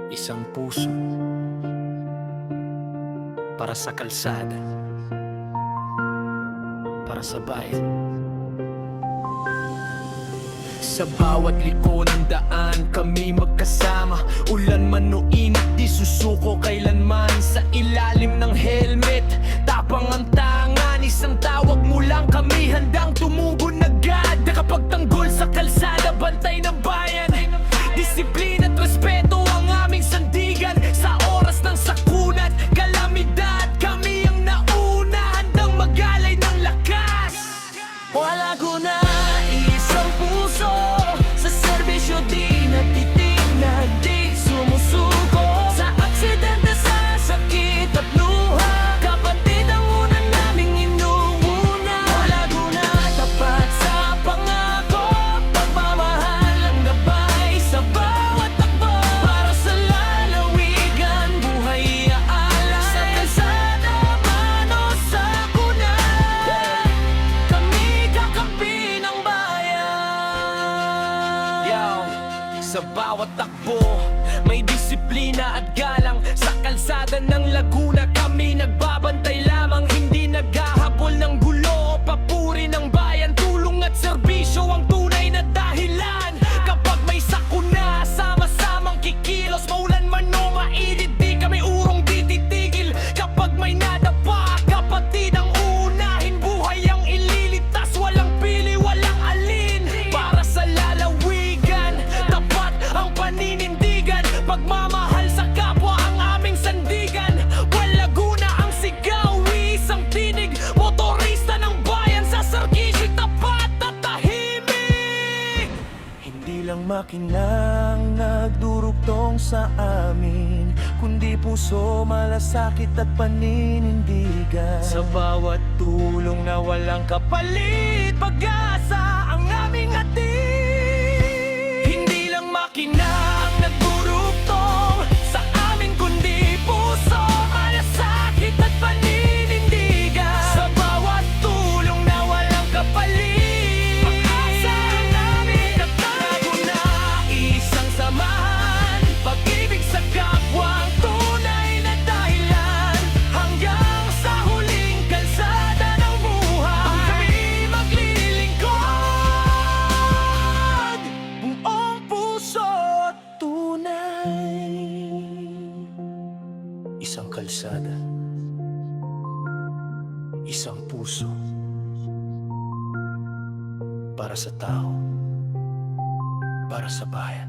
Isang puso para sa kalsada, para sa bayan. Sa bawat liko ng daan kami magkasama. Ulan man o init, di susuko kailanman. Sa ilalim ng helmet, tapang ang tangan. Isang tawag mo lang, kami handang tumugon agad. Nakapagtanggol sa kalsada, bantay ng bayan. Disiplina at respeto ang aming sandigan. Sa oras ng sakunat, kalamidad, kami ang nauna, handang magalay ng lakas. Wala ko na isang puso sa serbisyo, di natitinag, di sumusuko. Sa aksidente, sa sakit at luha, kapatid ang una naming inuuna. Wala ko na tapat sa pangako, pagmamahal ang gabay sa bawat takbo. Para sa lalawigan, buhay iaalay. Sa kalsada man o sa kunat, kami kakampi ng bayan. Sa bawat takbo, may disiplina at galang. Sa kalsada ng Laguna, kami nagbabantay lamang. Hindi naghahabol ng gulo o papuri ng bayan. Tulong at serbisyo ang tunay na dahilan. Kapag may sakuna, sama-samang kikilos. Maulan man o mainit, di kami urong di titigil. Kapag may nadapa, kapatid ang uunahin. Buhay ang ililitas, walang pili, walang alin. Para sa lalawigan, tapat ang paninindigan. Pagmamahal sa kapwa ang aming sandigan. Laguna ang sigaw, isang tinig. Motorista ng bayan sa serbisyo, tapat at tahimik. Hindi lang makinang nagdurugtong sa amin, kundi puso, malasakit at paninindigan. Sa bawat tulong na walang kapalit, pag-asa ang aming hatid. hindi lang makina ang nagdurugtong sa amin, kundi puso, malasakit at paninindigan. Sa bawat tulong na walang kapalit, Pag-asa ang aming Laguna, isang samahan, pag-ibig sa kapwa ang tunay na dahilan. Hanggang sa huling kalsada ng buhay, kami maglilingkod, buong puso at tunay. Isang kalsada, isang puso para sa tao, para sa bayan.